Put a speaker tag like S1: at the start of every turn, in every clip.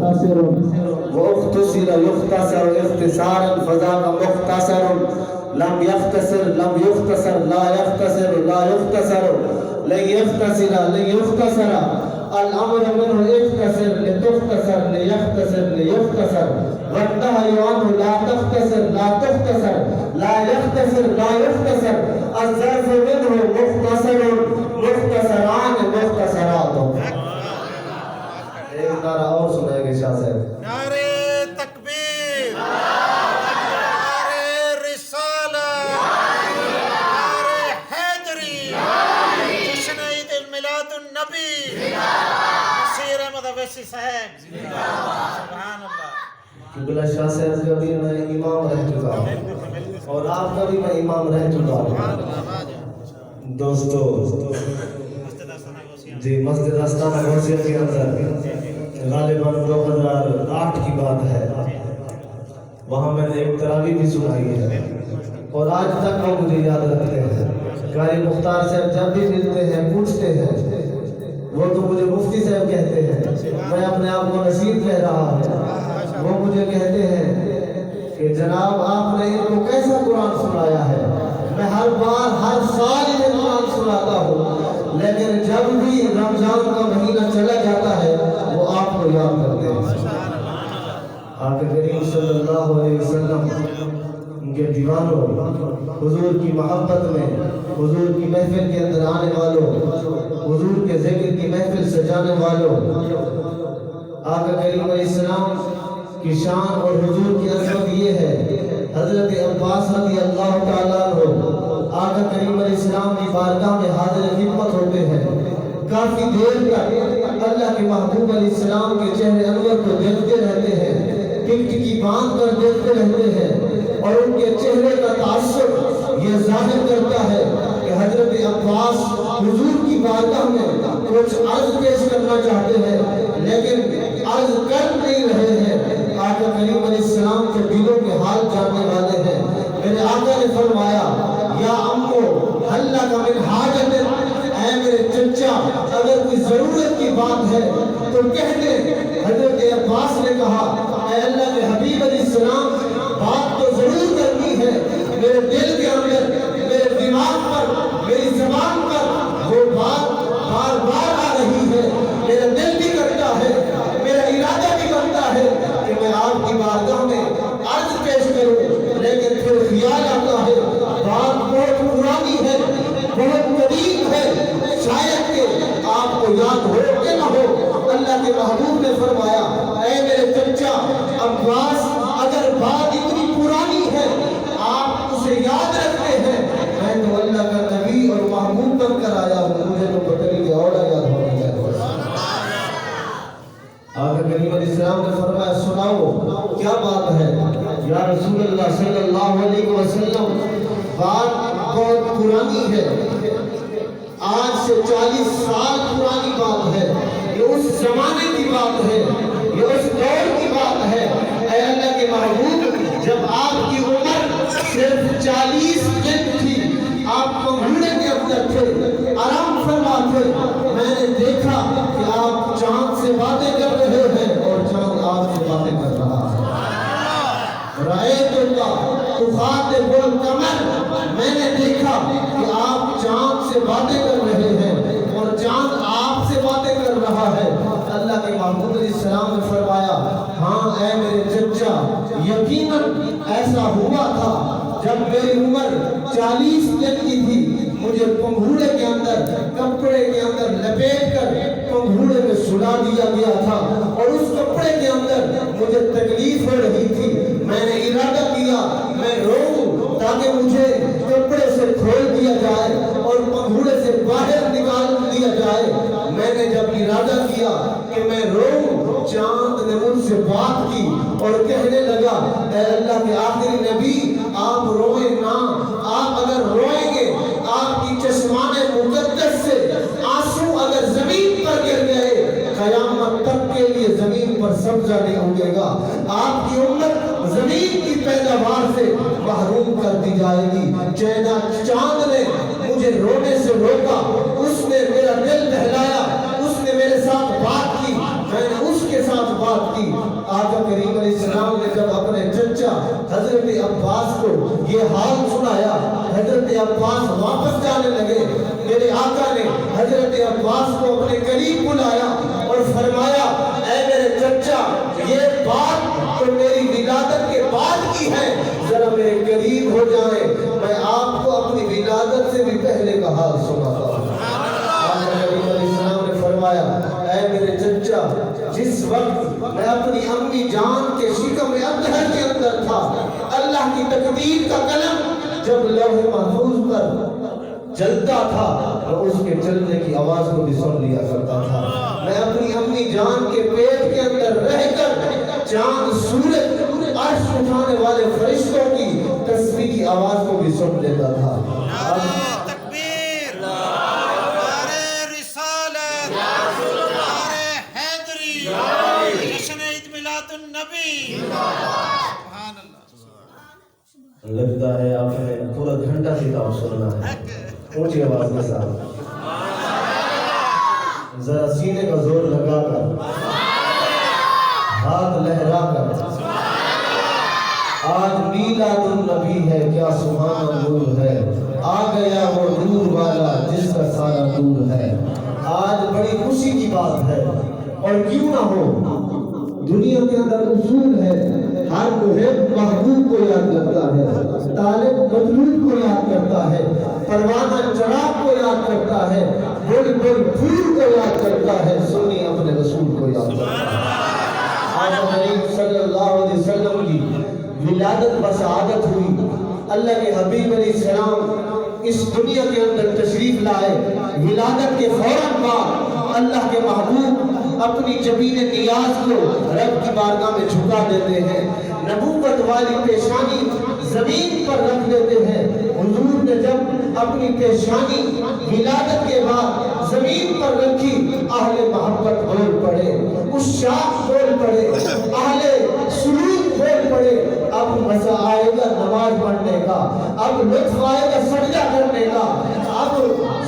S1: مختصر واختصر يختصر اختصارا فذاك مختصر لم يختصر لا يختصر لا يختصر لن يختصر الأمر منه اختصر لتختصر ليختصر والنهي عنه لا تختصر لا يختصر الظرف منه مختصر مختصران مختصرات. ایک نعرہ اور سنائیں گے شاہ صاحب.
S2: نعرے تکبیر، نعرے رسالہ، نعرے حیدری، جشن عید میلاد النبی، نصیر احمد اویسی صاحب، سبحان اللہ.
S1: قبلہ شاہ صاحب کا بھی میں امام رہ چکا ہوں اور آپ کا بھی میں امام رہ چکا ہوں. دوستو جی مسجد آستانہ غوثیہ کے اندر غالباً 2008 کی بات ہے، وہاں میں نے ایک تراویح بھی سنائی ہے اور آج تک وہ مجھے یاد رکھتے ہیں. قاری مختار صاحب جب بھی ملتے ہیں پوچھتے ہیں، وہ تو مجھے مفتی صاحب کہتے ہیں، میں اپنے آپ کو نصیب کہہ رہا ہوں. وہ مجھے کہتے ہیں کہ جناب آپ نے ان کو کیسا قرآن سنایا ہے. میں ہر بار ہر سال یہ قرآن سناتا ہوں، لیکن جب بھی رمضان کا مہینہ چلا جاتا ہے وہ آپ کو یاد کرتے ہیں. آقا کریم صلی اللہ علیہ وسلم ان کے دیوانوں، حضور کی محبت میں، حضور کی محفل کے اندر آنے والوں، حضور کے ذکر کی محفل سجانے والوں، آقا کریم علیہ السلام کی شان اور حضور کی عظمت یہ ہے. حضرت عباس رضی اللہ تعالیٰ عنہ آقا کریم علیہ السلام کی بارگاہ میں حاضر خدمت ہوتے ہیں. کافی دیر تک اللہ کے محبوب علیہ السلام کے چہرے انور کو دیکھتے رہتے ہیں، ٹکٹکی باندھ کر دیکھتے رہتے ہیں، اور ان کے چہرے کا تعصب یہ ظاہر کرتا ہے کہ حضرت عباس حضور کی بارگاہ میں کچھ عرض پیش کرنا چاہتے ہیں لیکن عرض کر نہیں رہے ہیں. آقا کریم علیہ السلام کے دلوں کے حال جاننے والے ہیں. میرے آقا نے فرمایا یا امو حلہ کا من حاجت، اے میرے چچا اگر کوئی ضرورت کی بات ہے تو کہہ دے. حضرت عباس نے کہا اے اللہ کے حبیب علیہ السلام بات تو ضرور کرنی ہے، میرے دل کے اندر، میرے دماغ پر، میری زبان پر وہ بات بار بار آ رہی ہے. میرا دل بھی کرتا ہے، میرا ارادہ بھی کرتا ہے کہ میں آپ کی بارگاہ میں عرض پیش کروں، لیکن پھر خیال آتا ہے بات بہت پرانی ہے، بہت قدیم ہے، شاید کہ آپ کو یاد ہو کہ نہ ہو. اللہ کے محبوب نے فرمایا اے میرے چچا عباس اگر بات اتنی پرانی ہے آپ اسے یاد رکھتے ہیں، میں تو اللہ کا نبی اور محبوب بن کر آیا ہوں، مجھے تو بطری کے اولا یاد ہونے گا. آقا کریم علیہ السلام نے فرمایا سناؤ کیا بات ہے. یا رسول اللہ صلی اللہ علیہ وسلم بات بہت پرانی ہے، آج سے 40 سال پرانی بات ہے، یہ اس زمانے کی بات ہے، یہ اس دور کی بات ہے. اے اللہ کے محبوب جب آپ کی عمر صرف 40 دن تھی، آپ کنگھوڑے کے اندر تھے، آرام فرما تھے، میں نے دیکھا کہ آپ چاند سے باتیں کر رہے ہیں اور چاند آپ سے باتیں کر رہا ہے. رأیت اللہ تخاطب القمر، میں نے دیکھا کہ آپ چاند سے باتیں کر رہے ہیں اور چاند آپ سے باتیں کر رہا ہے. اللہ کے محبوب علیہ السلام نے فرمایا ہاں اے میرے چچا یقیناً ایسا ہوا تھا جب میری عمر 40 دن کی تھی، مجھے پنگھوڑے کے اندر کپڑے کے اندر لپیٹ کر پنگھوڑے میں سلا دیا گیا تھا اور اس کپڑے کے اندر مجھے تکلیف ہو رہی تھی. میں نے ارادہ کیا میں روؤں تاکہ مجھے کپڑے سے کھول دیا جائے اور پنگھوڑے سے باہر نکال دیا جائے. میں نے جب ارادہ کیا کہ میں روؤں، چاند نے مجھ سے بات کی اور کہنے لگا اے اللہ کے آخری نبی آپ روئیں نہ، آپ اگر روئیں گے آپ کی چشمان مقدس سے آنسو اگر زمین پر گر گئے قیامت تک کے لیے زمین پر سبزہ نہیں ہوگے گا، آپ کی امت زمین کی پیداوار سے محروم کر دی جائے گی. چاند نے مجھے رونے سے روکا، اس نے میرا دل بہلایا، اس نے میرے ساتھ بات کی، میں نے اس کے ساتھ ساتھ بات کی. آقا کریم علیہ السلام نے جب اپنے چچا حضرت عباس کو یہ حال سنایا, حضرت عباس واپس جانے لگے. میرے آقا نے حضرت عباس کو اپنے قریب بلایا اور فرمایا, اے میرے چچا, یہ بات تو میری ولادت کے بعد کی ہے, ذرا میرے قریب ہو جائیں, میں آپ کو اپنی ولادت سے بھی پہلے کا حال سناتا ہوں. آقا کریم علیہ السلام نے فرمایا, اے میرے چچا, جس وقت میں اپنی امی جان کے شکم اطہر کے اندر تھا, اللہ کی تقدیر کا قلم جب لوح محفوظ پر چلتا تھا تو اس کے چلنے کی آواز کو بھی سن لیا کرتا تھا. میں اپنی امی جان کے پیٹ کے اندر رہ کر چاند سورج عرش اٹھانے والے فرشتوں کی تسبیح کی آواز کو بھی سن لیتا تھا.
S2: نعرہ تکبیر, نعرہ رسالت, نعرہ حیدری, جشن عید میلاد النبی. سبحان اللہ.
S1: لگتا ہے آپ نے پورا گھنٹہ کتاب سننا ہے. اونچی آواز کے ساتھ ذرا سینے کا زور لگا کر, ہاتھ لہرا کر, آج میلاد النبی ہے, کیا سبحان نور ہے, آ گیا وہ نور والا جس کا سارا نور ہے. آج بڑی خوشی کی بات ہے, اور کیوں نہ ہو, دنیا کے اندر اصول ہے, ہر محب محبوب کو یاد کرتا ہے, طالب مطلوب کو یاد کرتا ہے, پروانہ چراغ کو یاد کرتا ہے, بلبل پھول کو یاد کرتا ہے, سنی اپنے رسول کو یاد کرتا ہے. آقا کریم صلی اللہ علیہ وسلم کی ولادت بسعادت ہوئی. اللہ کے حبیب علیہ السلام اس دنیا کے اندر تشریف لائے. ولادت کے فوراً بعد اللہ کے محبوب اپنی جبین نیاز کو رب کی بارگاہ میں جھکا دیتے ہیں, نبوت والی پیشانی زمین پر رکھ دیتے ہیں. حضور نے جب اپنی پیشانی ولادت کے بعد زمین پر رکھی, اہل محبت بول پڑے, عشاق بول پڑے, اہل سلوک بول پڑے, اب مزہ آئے گا نماز پڑھنے کا, اب لطف آئے گا سجدہ کرنے کا, اب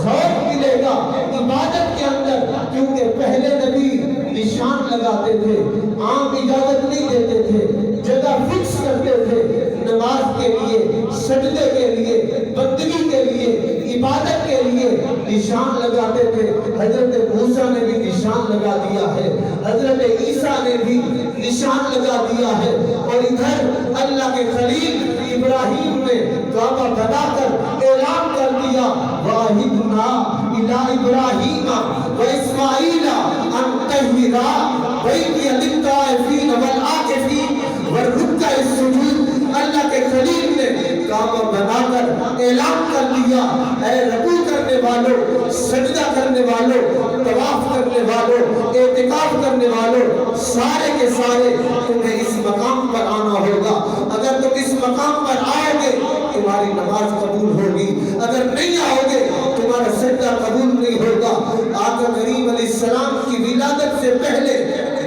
S1: ذوق ملے گا عبادت کے اندر. کیونکہ پہلے نبی نشان لگاتے تھے, عام اجازت نہیں دیتے تھے, جگہ فکس کرتے تھے, نماز کے لیے, سجدے کے لیے, بندگی کے لیے, عبادت کے لیے نشان لگاتے تھے. حضرت موسیٰ نے بھی نشان لگا دیا ہے, حضرت عیسیٰ نے بھی نشان لگا دیا ہے, اور ادھر اللہ کے خلیل ابراہیم نے کعبہ بنا کر اعلان کر دیا, وَعَهِدْنَا إِلَىٰ إِبْرَاهِيمَ وَإِسْمَاعِيلَ أَن طَهِّرَا بَيْتِيَ لِلطَّائِفِينَ وَالْعَاكِفِينَ وَالرُّكَّعِ السُّجُودِ. اللہ کے خلیل نے کعبہ بنا کر اعلان کر دیا, اے رکوع کرنے والوں, سجدہ کرنے والوں, طواف کرنے والوں, اعتکاف کرنے والوں, سارے کے سارے تمہیں اس مقام پر آنا ہوگا. اگر تم اس مقام پر آؤ گے تمہاری نماز قبول ہوگی, اگر نہیں آؤ گے تمہارا سجدہ قبول نہیں ہوگا. آقا کریم علیہ السلام کی ولادت سے پہلے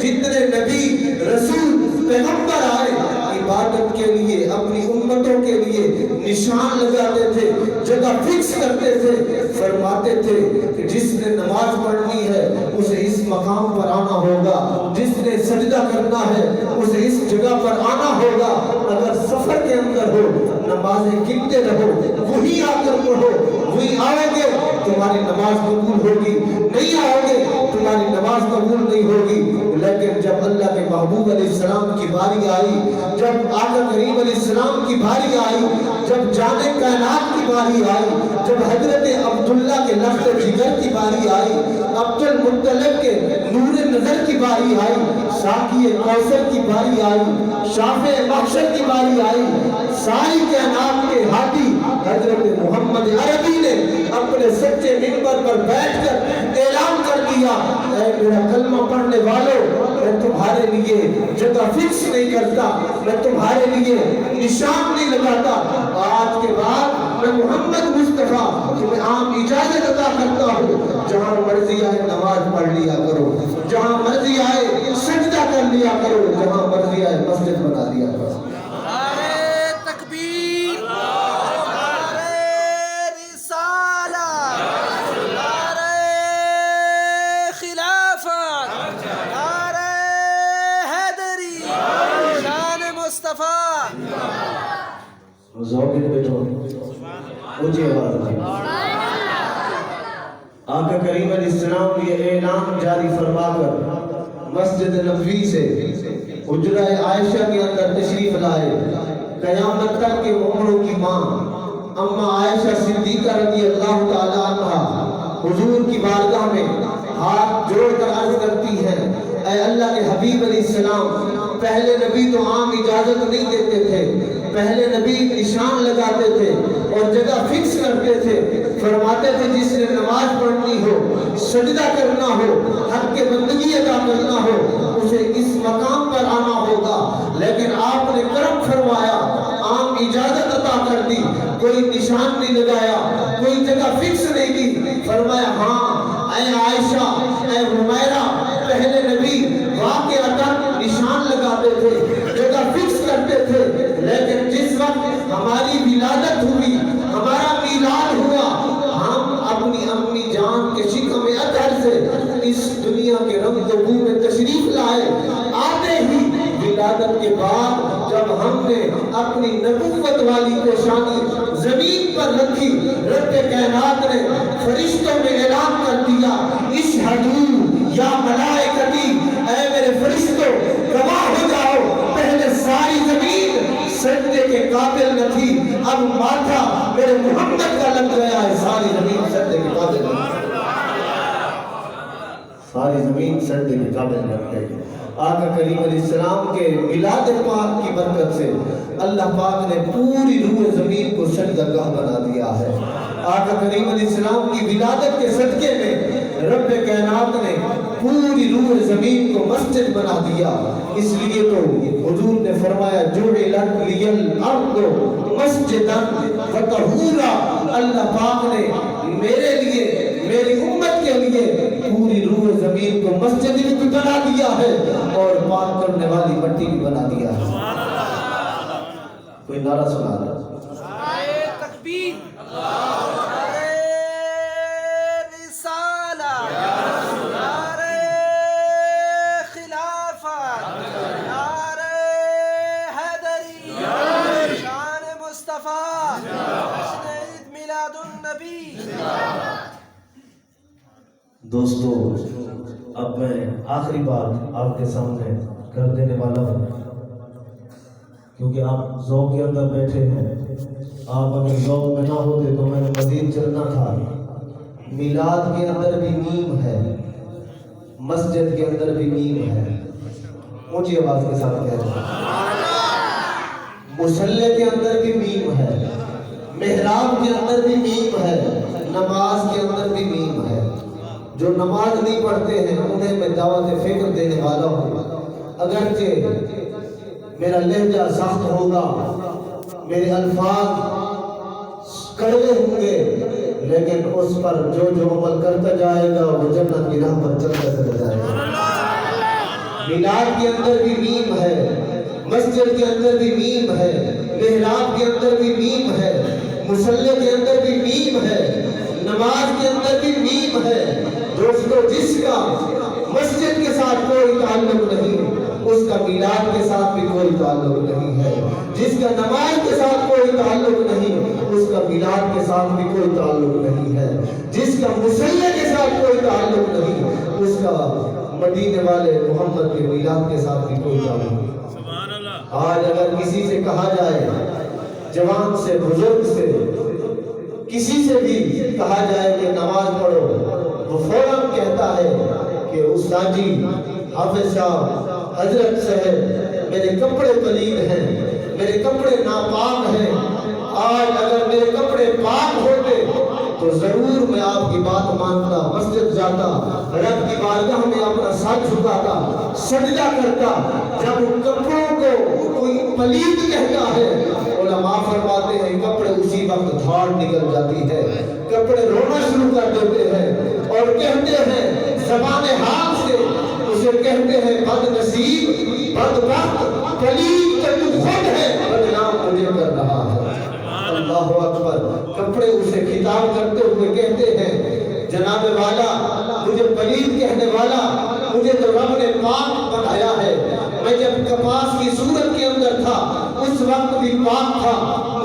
S1: جتنے نبی, رسول, پیغمبر آئے, عبادت کے لیے, اپنی امتوں کے لیے نشان لگاتے تھے, جگہ فکس کرتے تھے, فرماتے تھے کہ جس نے نماز پڑھنی ہے اسے اس مقام پر آنا ہوگا, جس نے سجدہ کرنا ہے اسے اس جگہ پر آنا ہوگا. اگر سفر کے اندر ہو, نمازیں گنتے رہو, وہی آ کر پڑھو, وہی آؤ گے تمہاری نماز قبول ہوگی, نہیں آؤ گے تمہاری نماز قبول نہیں ہوگی. لیکن جب اللہ کے محبوب علیہ السلام کی باری آئی, جب آقا کریم علیہ السلام کی باری آئی, جب جانے کائنات کی باری آئی, جب حضرت عبداللہ کے لخت جگر کی باری آئی, عبد المطلب کے نور نظر کی باری آئی, ساقی کوثر کی باری آئی, شافع محشر کی باری آئی, ساری کائنات کے ہادی حضرت محمد عربی نے اپنے سچے منبر پر بیٹھ کر اعلان کر دیا, اے میرا کلمہ پڑھنے والوں, میں تمہارے لیے جگہ فکس نہیں کرتا, میں تمہارے لیے نشان نہیں لگاتا. آج کے بعد میں محمد مصطفیٰ تمہیں عام اجازت عطا کرتا ہوں, جہاں مرضی آئے نماز پڑھ لیا کرو, جہاں مرضی آئے سجدہ کر لیا کرو, جہاں مرضی آئے مسجد بنا لیا کرو.
S3: نعرہ تکبیر, نعرہ رسالت, نعرہ خلافت, نعرہ
S1: ذوق بیٹھو اونچی آواز میں آقا کریم علیہ السلام یہ اعلان جاری فرما کر مسجد نبوی سے حجرہ عائشہ کے اندر تشریف لائے. قیامت تک کے عمروں کی ماں اما عائشہ صدیقہ رضی اللہ تعالی عنہ حضور کی بارگاہ میں ہاتھ جوڑ کر عرض کرتی ہیں اے اللہ کے حبیب علیہ السلام پہلے نبی تو عام اجازت نہیں دیتے تھے. پہلے نبی نشان لگاتے تھے اور جگہ فکس کرتے تھے. فرماتے تھے جس نے نماز پڑھنی ہو سجدہ کرنا ہو حق کے بندگی ادا کرنا ہو اسے اس مقام پر آنا ہوگا. لیکن آپ نے کرم فرمایا عام اجازت عطا کر دی. کوئی نشان نہیں لگایا کوئی جگہ فکس نہیں کی. فرمایا ہاں اے عائشہ اے حمیرہ پہلے نبی واقعہ نشان لگاتے تھے جگہ فکس کرتے تھے. لیکن جس وقت ہماری ولادت ہوئی ہمارا میلاد ہوا ہم اپنی امی جان کے شکم اطہر سے اس دنیا کے رنگ و بو میں تشریف لائے. آتے ہی ولادت کے بعد جب ہم نے اپنی نبوت والی پیشانی زمین پر رکھی رب کائنات نے فرشتوں میں اعلان کر دیا اشہدو یا ملائکتی اے میرے فرشتوں گواہ ہو جاؤ پہلے ساری زمین سجدے کے قابل نہ تھی اب ماتھا میرے محمد کا لگ گیا ہے. ساری زمین سجدے کے قابل نہ تھی ساری زمین سجدے کے قابل نہ تھی. آقا کریم علیہ السلام کے میلاد پاک کی برکت سے اللہ پاک نے پوری روح زمین کو سجدہ گاہ بنا دیا ہے. آقا کریم علیہ السلام کی ولادت کے صدقے میں رب کائنات نے پوری روح زمین کو مسجد بنا دیا. اس لیے تو حضور نے فرمایا جعلت لی الارض مسجدا وطہورا. اللہ پاک نے میرے لیے میری امت کے لیے پوری روح زمین کو مسجد بھی بنا دیا ہے اور پاک کرنے والی مٹی بھی بنا دیا ہے. کوئی نعرہ سنا رہا
S3: نعرہ تکبیر نعرہ رسالہ نعرہ خلافت نعرہ حیدری شان مصطفیٰ جشن عید میلاد النبی.
S1: دوستو اب میں آخری بات آپ کے سامنے کر دینے والا ہوں کیونکہ آپ ذوق کے اندر بیٹھے ہیں. آپ اگر ذوق میں نہ ہوتے تو میں نے مزید چلنا تھا. میلاد کے اندر بھی میم ہے مسجد کے اندر بھی میم ہے. اونچی آواز کے ساتھ کہہ رہے ہیں مصلی کے اندر بھی میم ہے محراب کے اندر بھی میم ہے نماز کے اندر بھی میم ہے. جو نماز نہیں پڑھتے ہیں انہیں میں دعوت فکر دینے والا ہوں. اگرچہ میرا لہجہ سخت ہوگا میرے الفاظ کڑوے ہوں گے لیکن اس پر جو عمل کرتا جائے گا وہ جنت کی راہ پر چلتا چلا جائے گا. میلاد کے اندر بھی میم ہے مسجد کے اندر بھی میم ہے محراب کے اندر بھی میم ہے مصلی کے اندر بھی میم ہے نماز کے اندر بھی میم ہے. دوستو جس کا مسجد کے ساتھ کوئی تعلق نہیں اس کا میلاد کے ساتھ بھی کوئی تعلق نہیں ہے. جس کا نماز کے ساتھ کوئی تعلق نہیں اس کا میلاد کے ساتھ بھی کوئی تعلق نہیں ہے. جس کا مصلی کے ساتھ کوئی تعلق نہیں اس کا مدینے والے محمد کے میلاد کے ساتھ بھی کوئی تعلق نہیں. آج اگر کسی سے کہا جائے جوان سے بزرگ سے کسی سے بھی کہا جائے کہ نماز پڑھو وہ فوراً کہتا ہے کہ استاد جی حافظ صاحب حضرت صاحب میرے کپڑے پلید ہیں میرے کپڑے ناپاک ہیں. آج اگر میرے کپڑے پاک ہوتے تو ضرور میں آپ کی بات مانتا مسجد جاتا رب کی بارگاہ میں اپنا سر جھکاتا سجدہ کرتا. جب ان کپڑوں کو کوئی پلید کہتا ہے علماء فرماتے ہیں کپڑے اسی وقت دھاڑ نکل جاتی ہے کپڑے رونا شروع کر دیتے ہیں اور کہتے ہیں زبان حال سے اسے کہتے ہیں بد نصیب بدبخت پلید کہ تو خود ہے بدنام مجھے کر رہا ہے. اللہ اکبر. کپڑے اسے خطاب کرتے ہوئے کہتے ہیں جناب والا مجھے پلید کہنے والا مجھے تو رب نے پاک بنایا ہے. میں جب کپاس کی صورت کے اندر تھا اس وقت بھی پاک تھا.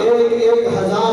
S1: 1000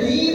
S1: 3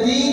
S1: 3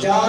S1: 4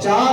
S1: 4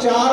S1: 4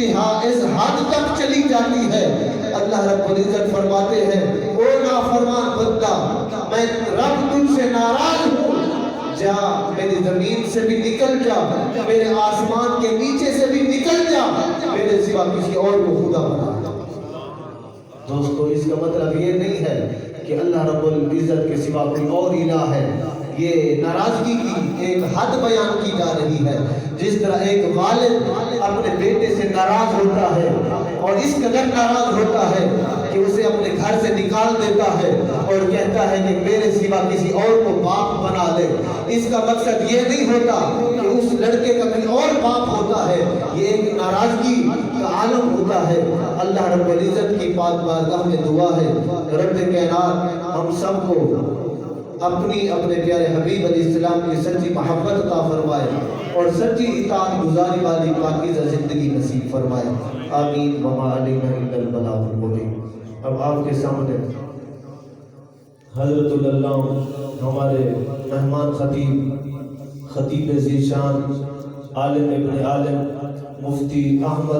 S1: انتہا اس حد تک چلی جاتی ہے، اللہ رب العزت فرماتے ہیں او نافرمان بندہ، میں رب تجھ سے ناراض ہوں، جا میری زمین سے بھی نکل جا، میرے آسمان کے نیچے سے بھی نکل جا، میرے سوا کسی اور کو خدا بنا۔ دوستو اس کا مطلب یہ نہیں ہے کہ اللہ رب العزت کے سوا کوئی اور الہ ہے، یہ ناراضگی کی ایک حد بیان کی جا رہی ہے۔ جس طرح ایک والد اپنے بیٹے سے ناراض ہوتا ہے اور اس قدر ناراض ہوتا ہے کہ اسے اپنے گھر سے نکال دیتا ہے اور کہتا ہے کہ میرے سوا کسی اور کو باپ بنا لے، اس کا مقصد یہ نہیں ہوتا کہ اس لڑکے کا کوئی اور باپ ہوتا ہے، یہ ایک ناراضگی کا عالم ہوتا ہے۔ اللہ رب العزت کی پاک بارگاہ میں دعا ہے رب کائنات ہم سب کو اپنی اپنے پیارے حبیب علیہ السلام کی سچی محبت عطا فرمائے اور سچی اطاعت گزاری والی پاکیزہ زندگی نصیب فرمائے، آمین وما علینا الا البلاغ المبین۔ اب آپ کے سامنے حضرت اللہ ہمارے مہمان خطیب ذی شان عالم ابن عالم مفتی احمد